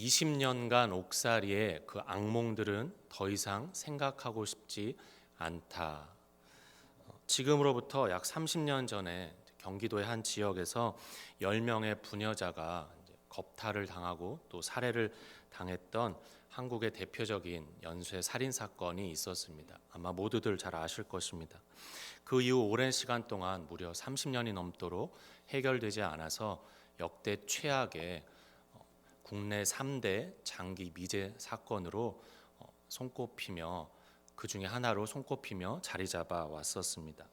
20년간 옥살이의 그 악몽들은 더 이상 생각하고 싶지 않다. 지금으로부터 약 30년 전에 경기도의 한 지역에서 10명의 부녀자가 겁탈을 당하고 또 살해를 당했던 한국의 대표적인 연쇄 살인 사건이 있었습니다. 아마 모두들 잘 아실 것입니다. 그 이후 오랜 시간 동안 무려 30년이 넘도록 해결되지 않아서 역대 최악의 국내 3대 장기 미제 사건으로 손꼽히며 그 중에 하나로 손꼽히며 자리 잡아 왔었습니다.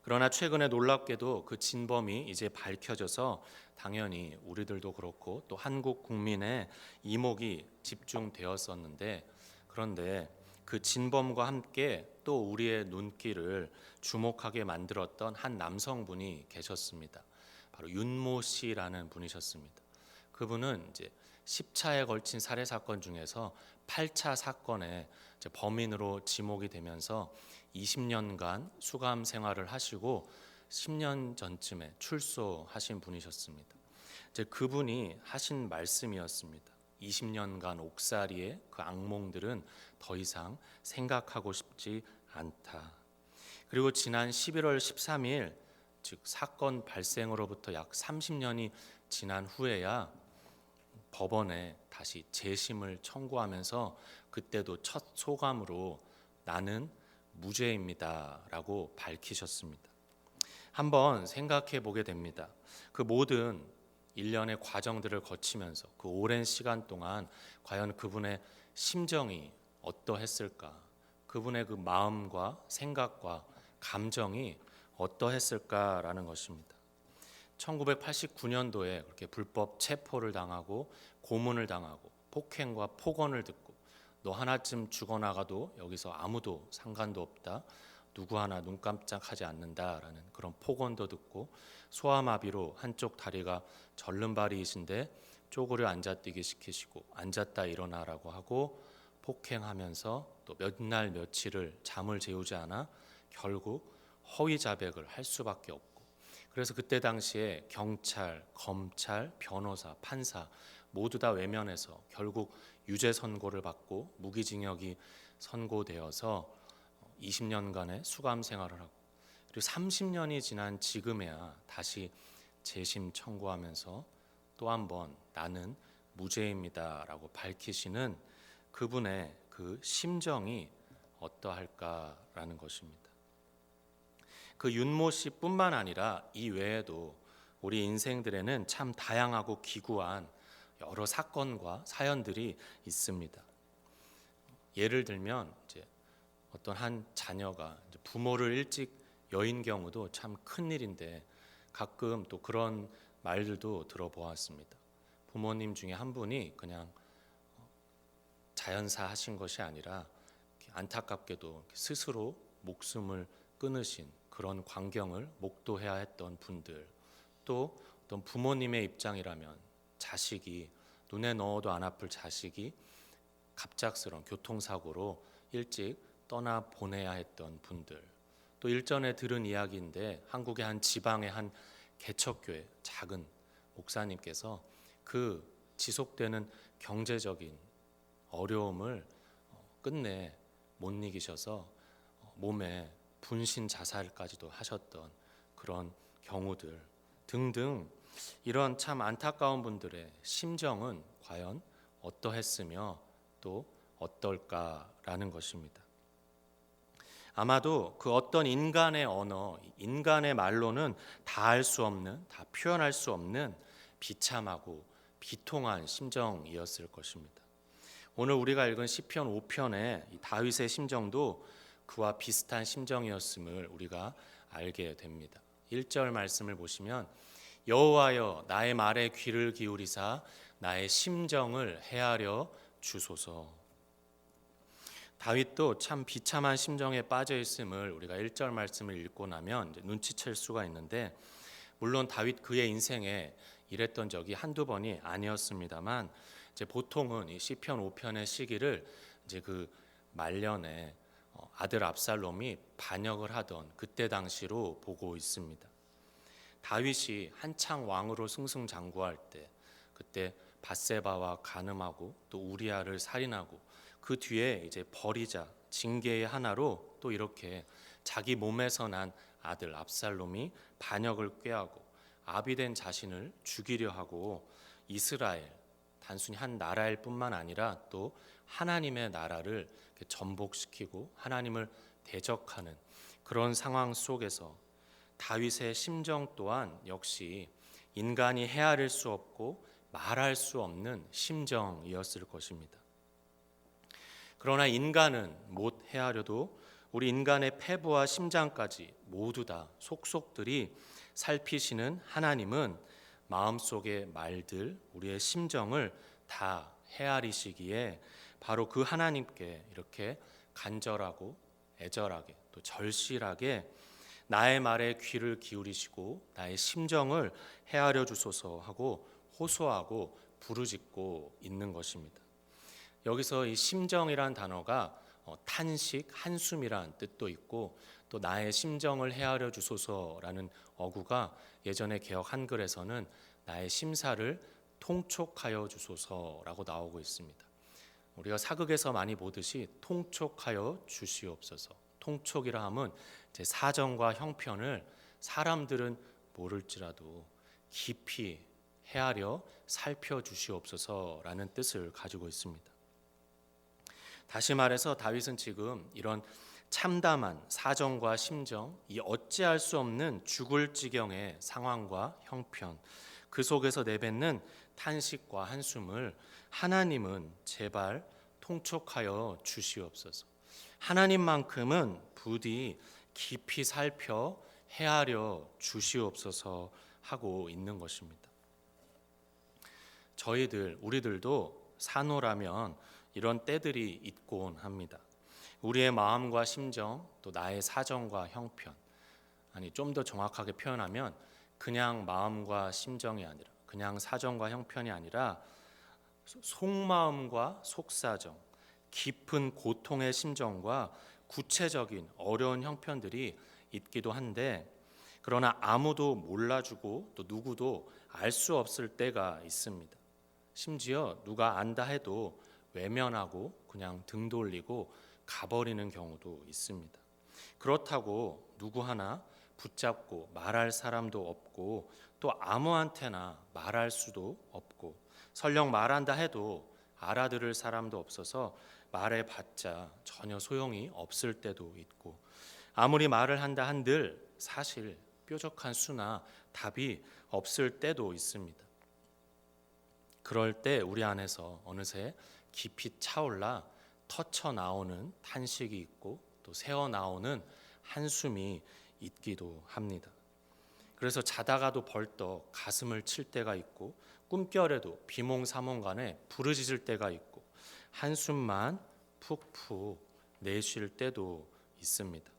그러나 최근에 놀랍게도 그 진범이 이제 밝혀져서 당연히 우리들도 그렇고 또 한국 국민의 이목이 집중되었었는데, 그런데 그 진범과 함께 또 우리의 눈길을 주목하게 만들었던 한 남성분이 계셨습니다. 바로 윤모 씨라는 분이셨습니다. 그분은 이제 10차에 걸친 살해 사건 중에서 8차 사건의 범인으로 지목이 되면서 20년간 수감 생활을 하시고 10년 전쯤에 출소하신 분이셨습니다. 이제 그분이 하신 말씀이었습니다. 20년간 옥살이의 그 악몽들은 더 이상 생각하고 싶지 않다. 그리고 지난 11월 13일, 즉 사건 발생으로부터 약 30년이 지난 후에야 법원에 다시 재심을 청구하면서 그때도 첫 소감으로 나는 무죄입니다라고 밝히셨습니다. 한번 생각해 보게 됩니다. 그 모든 일련의 과정들을 거치면서 그 오랜 시간 동안 과연 그분의 심정이 어떠했을까? 그분의 그 마음과 생각과 감정이 어떠했을까라는 것입니다. 1989년도에 그렇게 불법 체포를 당하고 고문을 당하고 폭행과 폭언을 듣고 너 하나쯤 죽어나가도 여기서 아무도 상관도 없다, 누구 하나 눈 깜짝하지 않는다라는 그런 폭언도 듣고 소아마비로 한쪽 다리가 절름발이이신데 쪼그려 앉아뛰기 시키시고 앉았다 일어나라고 하고 폭행하면서 또 몇 날 며칠을 잠을 재우지 않아 결국 허위 자백을 할 수밖에 없고, 그래서 그때 당시에 경찰, 검찰, 변호사, 판사 모두 다 외면해서 결국 유죄 선고를 받고 무기징역이 선고되어서 20년간의 수감 생활을 하고, 그리고 30년이 지난 지금에야 다시 재심 청구하면서 또 한 번 나는 무죄입니다라고 밝히시는 그분의 그 심정이 어떠할까라는 것입니다. 그 윤모 씨뿐만 아니라 이 외에도 우리 인생들에는 참 다양하고 기구한 여러 사건과 사연들이 있습니다. 예를 들면 이제 어떤 한 자녀가 부모를 일찍 여인 경우도 참 큰일인데 가끔 또 그런 말들도 들어보았습니다. 부모님 중에 한 분이 그냥 자연사 하신 것이 아니라 안타깝게도 스스로 목숨을 끊으신 그런 광경을 목도해야 했던 분들, 또 어떤 부모님의 입장이라면 자식이, 눈에 넣어도 안 아플 자식이 갑작스러운 교통사고로 일찍 떠나 보내야 했던 분들, 또 일전에 들은 이야기인데 한국의 한 지방의 한 개척교회 작은 목사님께서 그 지속되는 경제적인 어려움을 끝내 못 이기셔서 몸에 분신 자살까지도 하셨던 그런 경우들 등등, 이런 참 안타까운 분들의 심정은 과연 어떠했으며 또 어떨까라는 것입니다. 아마도 그 어떤 인간의 언어, 인간의 말로는 다 알 수 없는, 다 표현할 수 없는 비참하고 비통한 심정이었을 것입니다. 오늘 우리가 읽은 시편 5편의 다윗의 심정도 그와 비슷한 심정이었음을 우리가 알게 됩니다. 1절 말씀을 보시면 여호와여 나의 말에 귀를 기울이사 나의 심정을 헤아려 주소서. 다윗도 참 비참한 심정에 빠져 있음을 우리가 1절 말씀을 읽고 나면 이제 눈치챌 수가 있는데, 물론 다윗 그의 인생에 이랬던 적이 한두 번이 아니었습니다만 이제 보통은 이 시편 5편의 시기를 이제 그 말년에 아들 압살롬이 반역을 하던 그때 당시로 보고 있습니다. 다윗이 한창 왕으로 승승장구할 때, 그때 밧세바와 간음하고 또 우리아를 살인하고 그 뒤에 이제 버리자 징계의 하나로 또 이렇게 자기 몸에서 난 아들 압살롬이 반역을 꾀하고 아비된 자신을 죽이려 하고 이스라엘 단순히 한 나라일 뿐만 아니라 또 하나님의 나라를 전복시키고 하나님을 대적하는 그런 상황 속에서 다윗의 심정 또한 역시 인간이 헤아릴 수 없고 말할 수 없는 심정이었을 것입니다. 그러나 인간은 못 헤아려도 우리 인간의 패부와 심장까지 모두 다 속속들이 살피시는 하나님은 마음속의 말들, 우리의 심정을 다 헤아리시기에 바로 그 하나님께 이렇게 간절하고 애절하게 또 절실하게 나의 말에 귀를 기울이시고 나의 심정을 헤아려 주소서 하고 호소하고 부르짖고 있는 것입니다. 여기서 이 심정이란 단어가 탄식, 한숨이란 뜻도 있고 또 나의 심정을 헤아려 주소서라는 어구가 예전의 개역 한글에서는 나의 심사를 통촉하여 주소서라고 나오고 있습니다. 우리가 사극에서 많이 보듯이 통촉하여 주시옵소서. 통촉이라 함은 제 사정과 형편을 사람들은 모를지라도 깊이 헤아려 살펴주시옵소서라는 뜻을 가지고 있습니다. 다시 말해서 다윗은 지금 이런 참담한 사정과 심정, 이 어찌할 수 없는 죽을 지경의 상황과 형편, 그 속에서 내뱉는 탄식과 한숨을 하나님은 제발 통촉하여 주시옵소서. 하나님만큼은 부디 깊이 살펴 헤아려 주시옵소서 하고 있는 것입니다. 우리들도 산호라면 이런 때들이 있곤 합니다. 우리의 마음과 심정, 또 나의 사정과 형편, 좀 더 정확하게 표현하면 그냥 마음과 심정이 아니라, 그냥 사정과 형편이 아니라 속마음과 속사정, 깊은 고통의 심정과 구체적인 어려운 형편들이 있기도 한데, 그러나 아무도 몰라주고 또 누구도 알 수 없을 때가 있습니다. 심지어 누가 안다 해도 외면하고 그냥 등 돌리고 가버리는 경우도 있습니다. 그렇다고 누구 하나 붙잡고 말할 사람도 없고 또 아무한테나 말할 수도 없고 설령 말한다 해도 알아들을 사람도 없어서 말해봤자 전혀 소용이 없을 때도 있고 아무리 말을 한다 한들 사실 뾰족한 수나 답이 없을 때도 있습니다. 그럴 때 우리 안에서 어느새 깊이 차올라 터쳐 나오는 탄식이 있고 또 새어 나오는 한숨이 있기도 합니다. 그래서 자다가도 벌떡 가슴을 칠 때가 있고 꿈결에도 비몽사몽간에 부르짖을 때가 있고 한숨만 푹푹 내쉴 때도 있습니다.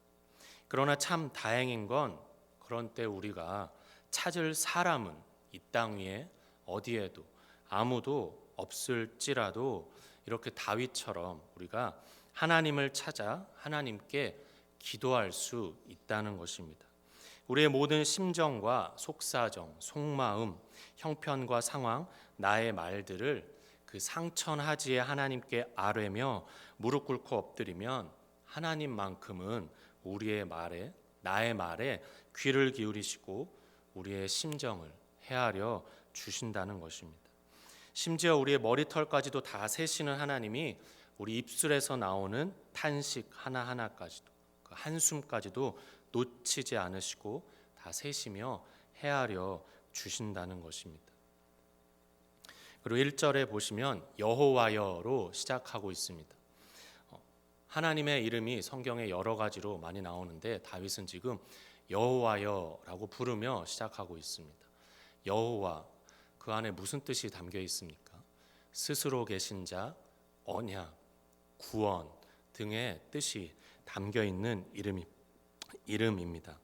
그러나 참 다행인 건 그런 때 우리가 찾을 사람은 이 땅 위에 어디에도 아무도 없을지라도 이렇게 다윗처럼 우리가 하나님을 찾아 하나님께 기도할 수 있다는 것입니다. 우리의 모든 심정과 속사정, 속마음, 형편과 상황, 나의 말들을 그 상천하지에 하나님께 아뢰며 무릎 꿇고 엎드리면 하나님만큼은 우리의 말에, 나의 말에 귀를 기울이시고 우리의 심정을 헤아려 주신다는 것입니다. 심지어 우리의 머리털까지도 다 세시는 하나님이 우리 입술에서 나오는 탄식 하나하나까지도 그 한숨까지도 놓치지 않으시고 다 세시며 헤아려 주신다는 것입니다. 그리고 1절에 보시면 여호와여로 시작하고 있습니다. 하나님의 이름이 성경에 여러 가지로 많이 나오는데 다윗은 지금 여호와여라고 부르며 시작하고 있습니다. 여호와, 그 안에 무슨 뜻이 담겨 있습니까? 스스로 계신 자, 언약, 구원 등의 뜻이 담겨 있는 이름입니다.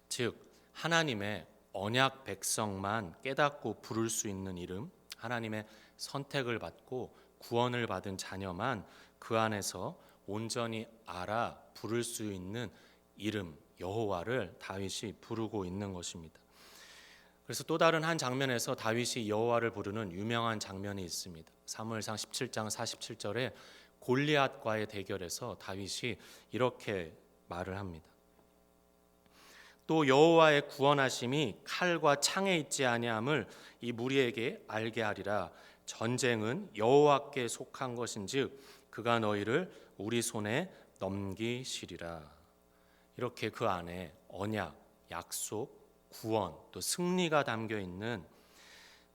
즉 하나님의 언약 백성만 깨닫고 부를 수 있는 이름, 하나님의 선택을 받고 구원을 받은 자녀만 그 안에서 온전히 알아 부를 수 있는 이름 여호와를 다윗이 부르고 있는 것입니다. 그래서 또 다른 한 장면에서 다윗이 여호와를 부르는 유명한 장면이 있습니다. 사무엘상 17장 47절에 골리앗과의 대결에서 다윗이 이렇게 말을 합니다. 또 여호와의 구원하심이 칼과 창에 있지 아니함을 이 무리에게 알게 하리라. 전쟁은 여호와께 속한 것인즉 그가 너희를 우리 손에 넘기시리라. 이렇게 그 안에 언약, 약속, 구원, 또 승리가 담겨 있는,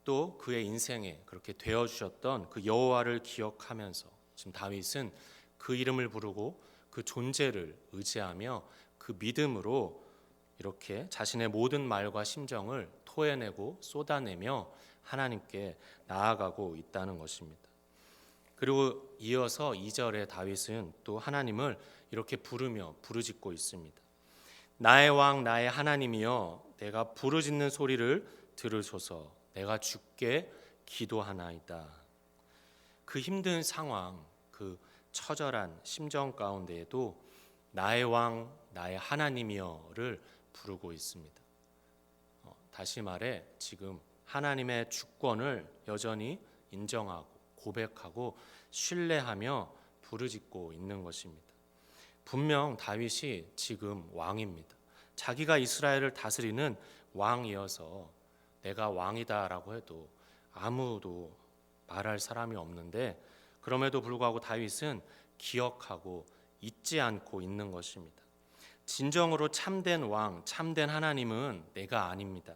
또 그의 인생에 그렇게 되어 주셨던 그 여호와를 기억하면서 지금 다윗은 그 이름을 부르고 그 존재를 의지하며 그 믿음으로 이렇게 자신의 모든 말과 심정을 토해내고 쏟아내며 하나님께 나아가고 있다는 것입니다. 그리고 이어서 2절에 다윗은 또 하나님을 이렇게 부르며 부르짖고 있습니다. 나의 왕 나의 하나님이여, 내가 부르짖는 소리를 들으소서. 내가 주께 기도하나이다. 그 힘든 상황, 그 처절한 심정 가운데에도 나의 왕 나의 하나님이여를 부르고 있습니다. 다시 말해 지금 하나님의 주권을 여전히 인정하고 고백하고 신뢰하며 부르짖고 있는 것입니다. 분명 다윗이 지금 왕입니다. 자기가 이스라엘을 다스리는 왕이어서 내가 왕이다라고 해도 아무도 말할 사람이 없는데, 그럼에도 불구하고 다윗은 기억하고 잊지 않고 있는 것입니다. 진정으로 참된 왕, 참된 하나님은 내가 아닙니다.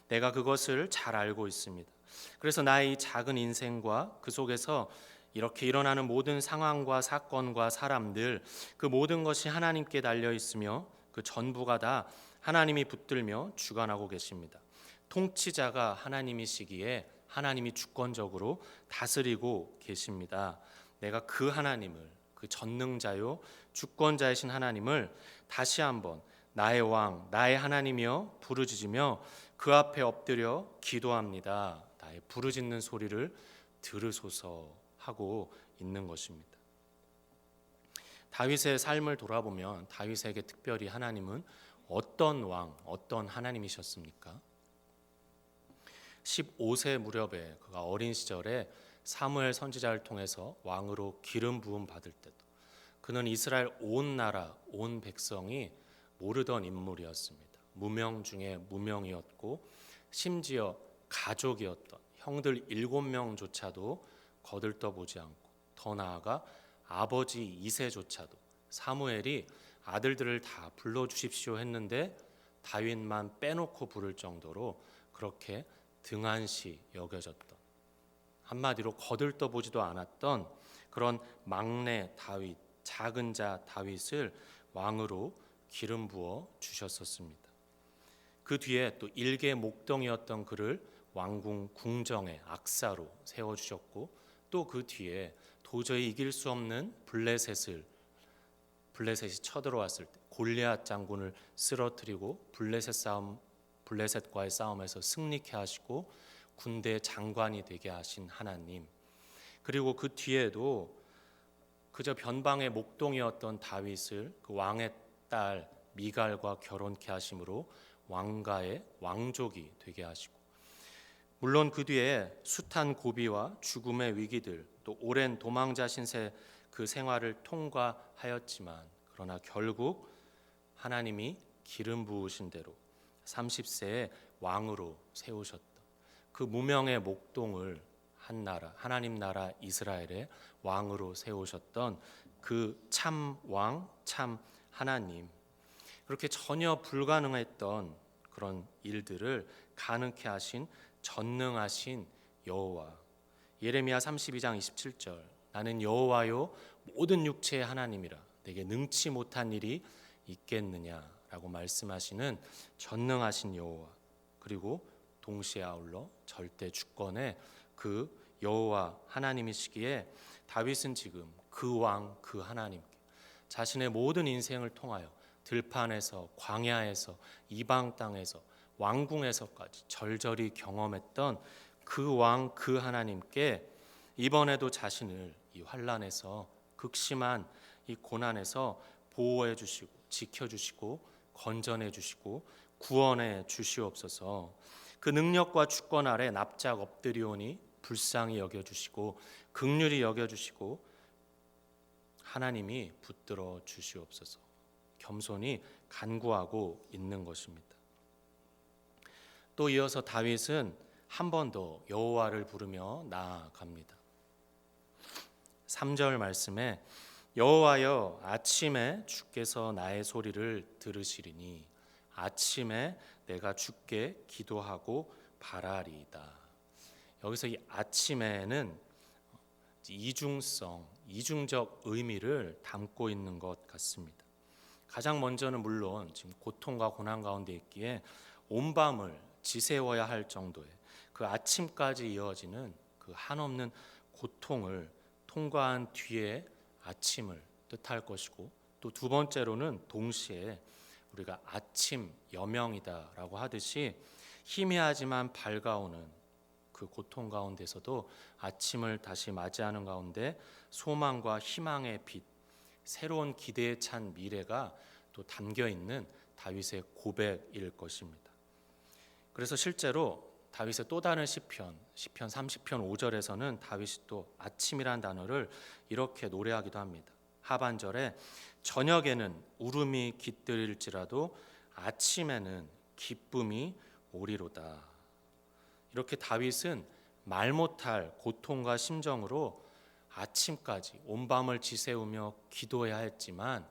내가 그것을 잘 알고 있습니다. 그래서 나의 이 작은 인생과 그 속에서 이렇게 일어나는 모든 상황과 사건과 사람들, 그 모든 것이 하나님께 달려 있으며 그 전부가 다 하나님이 붙들며 주관하고 계십니다. 통치자가 하나님이시기에 하나님이 주권적으로 다스리고 계십니다. 내가 그 하나님을, 그 전능자요 주권자이신 하나님을 다시 한번 나의 왕, 나의 하나님이여 부르짖으며 그 앞에 엎드려 기도합니다. 나의 부르짖는 소리를 들으소서 하고 있는 것입니다. 다윗의 삶을 돌아보면 다윗에게 특별히 하나님은 어떤 왕, 어떤 하나님이셨습니까? 15세 무렵에 그가 어린 시절에 사무엘 선지자를 통해서 왕으로 기름 부음 받을 때도 그는 이스라엘 온 나라, 온 백성이 모르던 인물이었습니다. 무명 중에 무명이었고 심지어 가족이었던 형들 7명조차도 거들떠보지 않고, 더 나아가 아버지 이세조차도 사무엘이 아들들을 다 불러주십시오 했는데 다윗만 빼놓고 부를 정도로 그렇게 등한시 여겨졌던, 한마디로 거들떠보지도 않았던 그런 막내 다윗, 작은 자 다윗을 왕으로 기름 부어 주셨었습니다. 그 뒤에 또 일개 목동이었던 그를 왕궁 궁정의 악사로 세워주셨고, 또 그 뒤에 도저히 이길 수 없는 블레셋이 쳐들어왔을 때 골리앗 장군을 쓰러뜨리고 블레셋과의 싸움에서 승리케 하시고 군대 장관이 되게 하신 하나님, 그리고 그 뒤에도 그저 변방의 목동이었던 다윗을 그 왕의 딸 미갈과 결혼케 하심으로 왕가의 왕족이 되게 하시고, 물론 그 뒤에 숱한 고비와 죽음의 위기들, 또 오랜 도망자 신세 그 생활을 통과하였지만, 그러나 결국 하나님이 기름 부으신 대로 30세에 왕으로 세우셨던 그 무명의 목동을 한 나라, 하나님 나라 이스라엘의 왕으로 세우셨던 그 참 왕, 참 하나님, 그렇게 전혀 불가능했던 그런 일들을 가능케 하신 전능하신 여호와. 예레미야 32장 27절, 나는 여호와요 모든 육체의 하나님이라 내게 능치 못한 일이 있겠느냐라고 말씀하시는 전능하신 여호와, 그리고 동시에 아울러 절대 주권의 그 여호와 하나님이시기에 다윗은 지금 그 왕, 그 하나님께 자신의 모든 인생을 통하여 들판에서, 광야에서, 이방 땅에서, 왕궁에서까지 절절히 경험했던 그 왕, 그 하나님께 이번에도 자신을 이 환난에서, 극심한 이 고난에서 보호해 주시고 지켜 주시고 건전해 주시고 구원해 주시옵소서. 그 능력과 주권 아래 납작 엎드리오니 불쌍히 여겨주시고 긍휼히 여겨주시고 하나님이 붙들어 주시옵소서. 겸손히 간구하고 있는 것입니다. 또 이어서 다윗은 한 번 더 여호와를 부르며 나아갑니다. 3절 말씀에 여호와여 아침에 주께서 나의 소리를 들으시리니 아침에 내가 주께 기도하고 바라리이다. 여기서 이 아침에는 이중적 의미를 담고 있는 것 같습니다. 가장 먼저는 물론 지금 고통과 고난 가운데 있기에 온 밤을 지새워야 할 정도의 그 아침까지 이어지는 그 한없는 고통을 통과한 뒤에 아침을 뜻할 것이고, 또 두 번째로는 동시에 우리가 아침 여명이다라고 하듯이 희미하지만 밝아오는 그 고통 가운데서도 아침을 다시 맞이하는 가운데 소망과 희망의 빛, 새로운 기대에 찬 미래가 또 담겨 있는 다윗의 고백일 것입니다. 그래서 실제로 다윗의 또 다른 시편 30편 5절에서는 다윗이 또 아침이란 단어를 이렇게 노래하기도 합니다. 하반절에 저녁에는 울음이 깃들일지라도 아침에는 기쁨이 오리로다. 이렇게 다윗은 말 못할 고통과 심정으로 아침까지 온 밤을 지새우며 기도해야 했지만,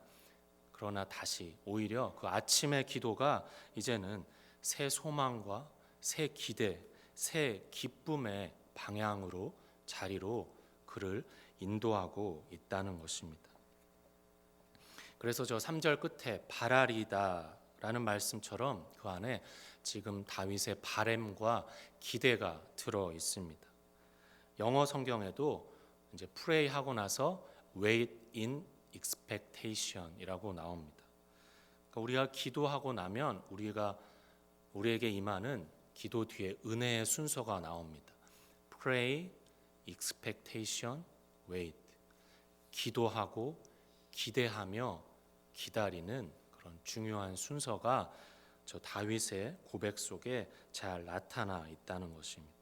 그러나 다시 오히려 그 아침의 기도가 이제는 새 소망과 새 기대, 새 기쁨의 방향으로 자리로 그를 인도하고 있다는 것입니다. 그래서 저 3절 끝에 바라리다라는 말씀처럼 그 안에 지금 다윗의 바램과 기대가 들어 있습니다. 영어 성경에도 이제 pray 하고 나서 wait in expectation이라고 나옵니다. 그러니까 우리가 기도하고 나면 우리에게 임하는 기도 뒤에 은혜의 순서가 나옵니다. pray, expectation, wait. 기도하고 기대하며 기다리는 그런 중요한 순서가 저 다윗의 고백 속에 잘 나타나 있다는 것입니다.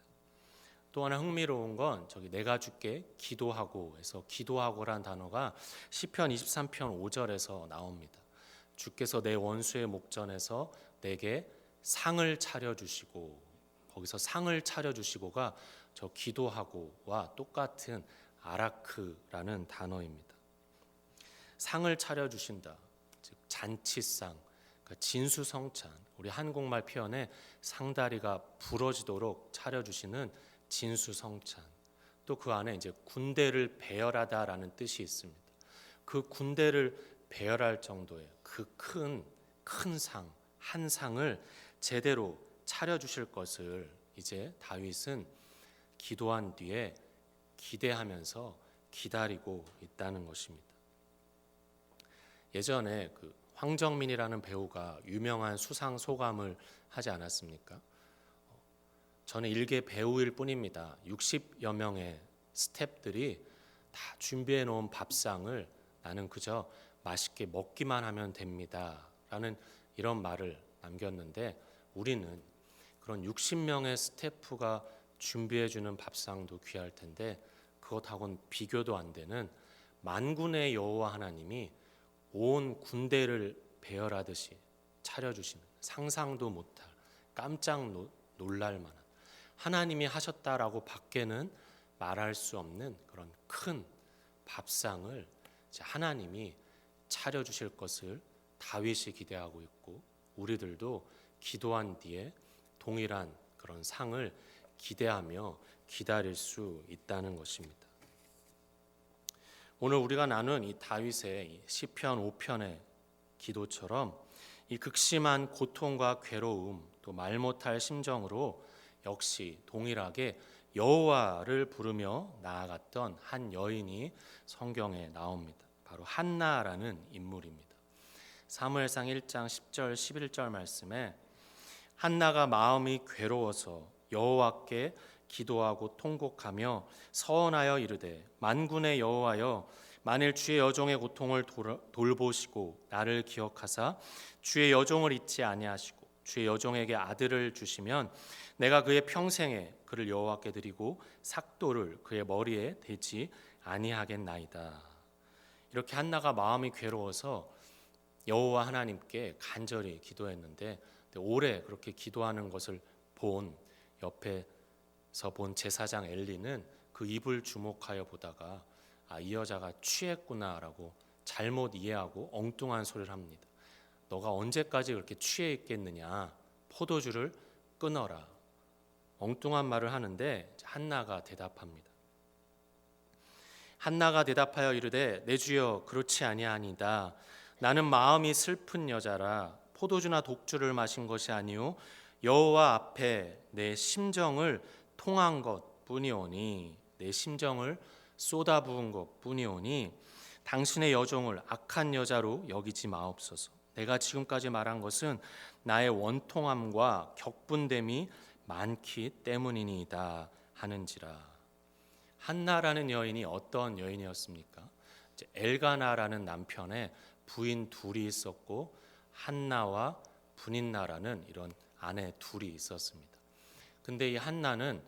또 하나 흥미로운 건 저기 내가 주께 기도하고 해서 기도하고란 단어가 시편 23편 5절에서 나옵니다. 주께서 내 원수의 목전에서 내게 상을 차려주시고, 거기서 상을 차려주시고가 저 기도하고와 똑같은 아라크라는 단어입니다. 상을 차려주신다, 즉 잔치상, 그러니까 진수성찬, 우리 한국말 표현에 상다리가 부러지도록 차려주시는 진수성찬, 또 그 안에 이제 군대를 배열하다라는 뜻이 있습니다. 그 군대를 배열할 정도의 그 큰 상, 한 상을 제대로 차려주실 것을 이제 다윗은 기도한 뒤에 기대하면서 기다리고 있다는 것입니다. 예전에 그 황정민이라는 배우가 유명한 수상 소감을 하지 않았습니까? 저는 일개 배우일 뿐입니다. 60여 명의 스태프들이 다 준비해 놓은 밥상을 나는 그저 맛있게 먹기만 하면 됩니다 라는 이런 말을 남겼는데, 우리는 그런 60명의 스태프가 준비해 주는 밥상도 귀할 텐데 그것하고는 비교도 안 되는 만군의 여호와 하나님이 온 군대를 배열하듯이 차려주시는, 상상도 못할, 깜짝 놀랄 만한, 하나님이 하셨다라고 밖에는 말할 수 없는 그런 큰 밥상을 하나님이 차려주실 것을 다윗이 기대하고 있고, 우리들도 기도한 뒤에 동일한 그런 상을 기대하며 기다릴 수 있다는 것입니다. 오늘 우리가 나눈 이 다윗의 시편 5편의 기도처럼 이 극심한 고통과 괴로움, 또 말 못할 심정으로 역시 동일하게 여호와를 부르며 나아갔던 한 여인이 성경에 나옵니다. 바로 한나라는 인물입니다. 사무엘상 1장 10절 11절 말씀에 한나가 마음이 괴로워서 여호와께 기도하고 통곡하며 서원하여 이르되 만군의 여호와여, 만일 주의 여종의 고통을 돌보시고 나를 기억하사 주의 여종을 잊지 아니하시고 주의 여종에게 아들을 주시면 내가 그의 평생에 그를 여호와께 드리고 삭도를 그의 머리에 대지 아니하겠나이다. 이렇게 한나가 마음이 괴로워서 여호와 하나님께 간절히 기도했는데 오래 그렇게 기도하는 것을 본 옆에서 본 제사장 엘리는 그 입을 주목하여 보다가 이 여자가 취했구나라고 잘못 이해하고 엉뚱한 소리를 합니다. 너가 언제까지 그렇게 취해 있겠느냐? 포도주를 끊어라. 엉뚱한 말을 하는데 한나가 대답합니다. 한나가 대답하여 이르되 내 주여 그렇지 아니하니이다. 나는 마음이 슬픈 여자라 포도주나 독주를 마신 것이 아니요 여호와 앞에 내 심정을 통한 것뿐이오니 내 심정을 쏟아부은 것뿐이오니 당신의 여종을 악한 여자로 여기지 마옵소서. 내가 지금까지 말한 것은 나의 원통함과 격분됨이 많기 때문이니이다 하는지라. 한나라는 여인이 어떤 여인이었습니까? 엘가나라는 남편의 부인 둘이 있었고 한나와 분인나라는 이런 아내 둘이 있었습니다. 근데 이 한나는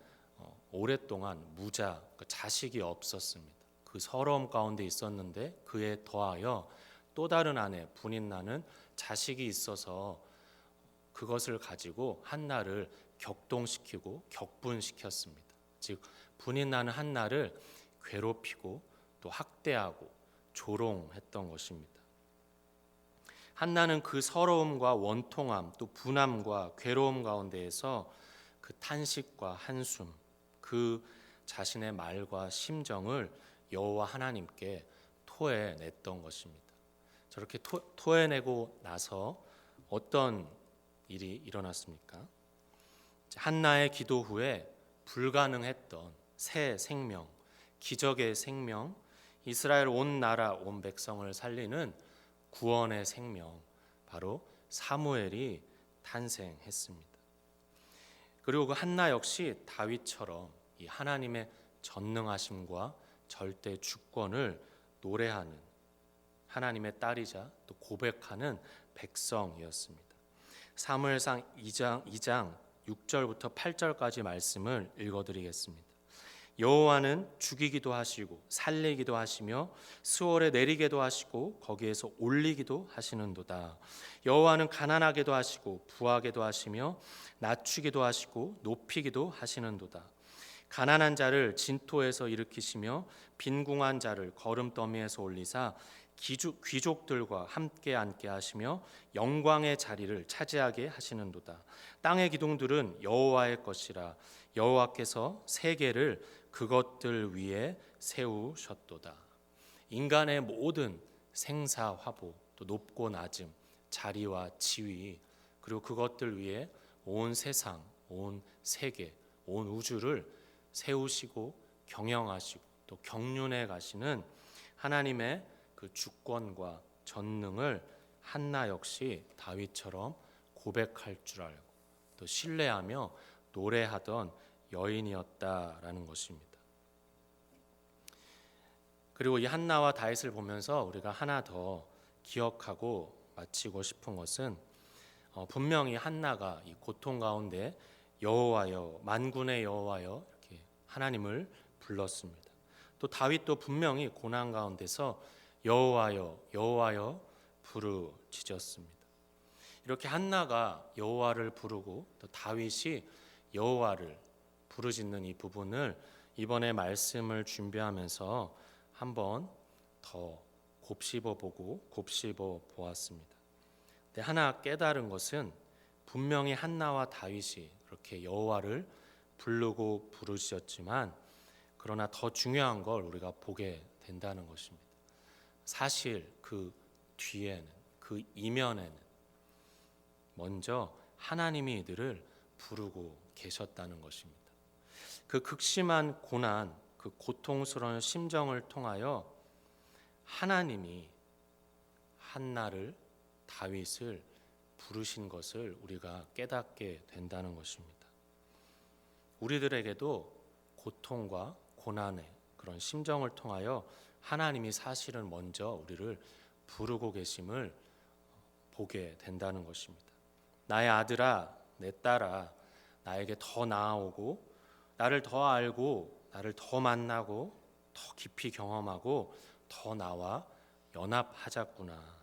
오랫동안 무자, 자식이 없었습니다. 그 서러움 가운데 있었는데 그에 더하여 또 다른 아내 분인나는 자식이 있어서 그것을 가지고 한나를 격동시키고 격분시켰습니다. 즉 분인나는 한나를 괴롭히고 또 학대하고 조롱했던 것입니다. 한나는 그 서러움과 원통함 또 분함과 괴로움 가운데에서 그 탄식과 한숨, 그 자신의 말과 심정을 여호와 하나님께 토해냈던 것입니다. 저렇게 토해내고 나서 어떤 일이 일어났습니까? 한나의 기도 후에 불가능했던 새 생명, 기적의 생명, 이스라엘 온 나라 온 백성을 살리는 구원의 생명, 바로 사무엘이 탄생했습니다. 그리고 그 한나 역시 다윗처럼 이 하나님의 전능하심과 절대 주권을 노래하는 하나님의 딸이자 또 고백하는 백성이었습니다. 사무엘상 2장 6절부터 8절까지 말씀을 읽어드리겠습니다. 여호와는 죽이기도 하시고 살리기도 하시며 스월에 내리게도 하시고 거기에서 올리기도 하시는도다. 여호와는 가난하게도 하시고 부하게도 하시며 낮추기도 하시고 높이기도 하시는도다. 가난한 자를 진토에서 일으키시며 빈궁한 자를 거름더미에서 올리사 귀족들과 함께 앉게 하시며 영광의 자리를 차지하게 하시는도다. 땅의 기둥들은 여호와의 것이라 여호와께서 세계를 그것들 위에 세우셨도다. 인간의 모든 생사화보, 또 높고 낮음, 자리와 지위, 그리고 그것들 위에 온 세상, 온 세계, 온 우주를 세우시고 경영하시고 또 경륜해 가시는 하나님의 그 주권과 전능을 한나 역시 다윗처럼 고백할 줄 알고 또 신뢰하며 노래하던 여인이었다라는 것입니다. 그리고 이 한나와 다윗을 보면서 우리가 하나 더 기억하고 마치고 싶은 것은 분명히 한나가 이 고통 가운데 여호와여, 만군의 여호와여 이렇게 하나님을 불렀습니다. 또 다윗도 분명히 고난 가운데서 여호와여, 여호와여 부르짖었습니다. 이렇게 한나가 여호와를 부르고 또 다윗이 여호와를 부르짖는 이 부분을 이번에 말씀을 준비하면서 한번 더 곱씹어 보았습니다. 근데 하나 깨달은 것은 분명히 한나와 다윗이 그렇게 여호와를 부르고 부르짖었지만 그러나 더 중요한 걸 우리가 보게 된다는 것입니다. 사실 그 뒤에는, 그 이면에는 먼저 하나님이 이들을 부르고 계셨다는 것입니다. 그 극심한 고난, 그 고통스러운 심정을 통하여 하나님이 한나를, 다윗을 부르신 것을 우리가 깨닫게 된다는 것입니다. 우리들에게도 고통과 고난의 그런 심정을 통하여 하나님이 사실은 먼저 우리를 부르고 계심을 보게 된다는 것입니다. 나의 아들아, 내 딸아, 나에게 더 나아오고 나를 더 알고 나를 더 만나고 더 깊이 경험하고 더 나와 연합하자꾸나.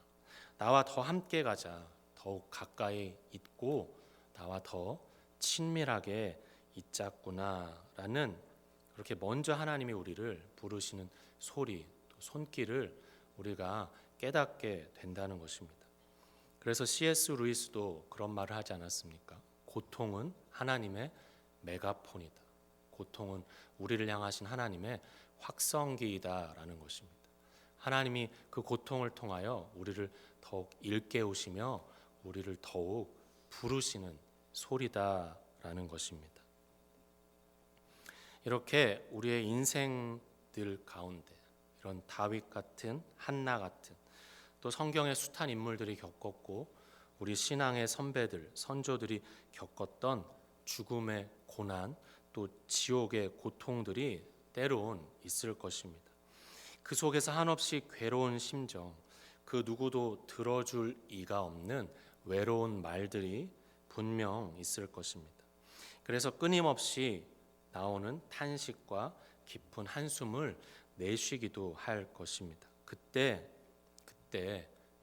나와 더 함께 가자. 더욱 가까이 있고 나와 더 친밀하게 있자꾸나라는, 그렇게 먼저 하나님이 우리를 부르시는 소리, 또 손길을 우리가 깨닫게 된다는 것입니다. 그래서 C.S. 루이스도 그런 말을 하지 않았습니까? 고통은 하나님의 메가폰이다. 고통은 우리를 향하신 하나님의 확성기이다라는 것입니다. 하나님이 그 고통을 통하여 우리를 더욱 일깨우시며 우리를 더욱 부르시는 소리다라는 것입니다. 이렇게 우리의 인생들 가운데 이런 다윗 같은, 한나 같은, 또 성경의 숱한 인물들이 겪었고 우리 신앙의 선배들, 선조들이 겪었던 죽음의 고난, 또 지옥의 고통들이 때론 있을 것입니다. 그 속에서 한없이 괴로운 심정, 그 누구도 들어줄 이가 없는 외로운 말들이 분명 있을 것입니다. 그래서 끊임없이 나오는 탄식과 깊은 한숨을 내쉬기도 할 것입니다. 그때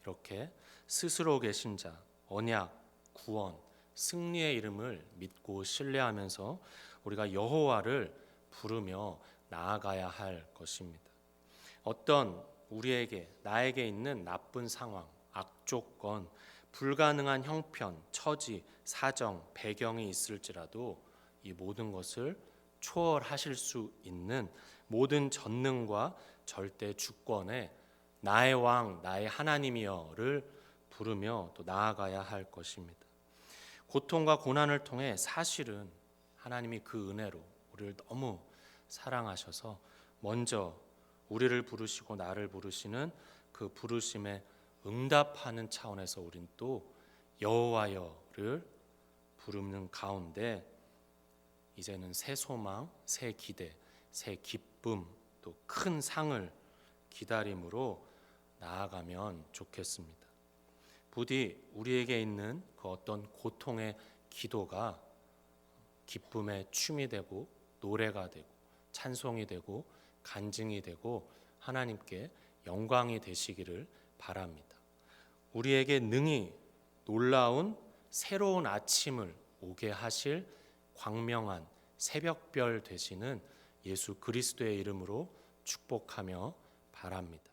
이렇게 스스로 계신 자, 언약, 구원, 승리의 이름을 믿고 신뢰하면서 우리가 여호와를 부르며 나아가야 할 것입니다. 어떤 나에게 있는 나쁜 상황, 악조건, 불가능한 형편, 처지, 사정, 배경이 있을지라도 이 모든 것을 초월하실 수 있는 모든 전능과 절대 주권의 나의 왕, 나의 하나님이여를 부르며 또 나아가야 할 것입니다. 고통과 고난을 통해 사실은 하나님이 그 은혜로 우리를 너무 사랑하셔서 먼저 우리를 부르시고 나를 부르시는 그 부르심에 응답하는 차원에서 우린 또 여호와여를 부르는 가운데 이제는 새 소망, 새 기대, 새 기쁨, 또 큰 상을 기다림으로 나아가면 좋겠습니다. 부디 우리에게 있는 그 어떤 고통의 기도가 기쁨의 춤이 되고 노래가 되고 찬송이 되고 간증이 되고 하나님께 영광이 되시기를 바랍니다. 우리에게 능히 놀라운 새로운 아침을 오게 하실 광명한 새벽별 되시는 예수 그리스도의 이름으로 축복하며 바랍니다.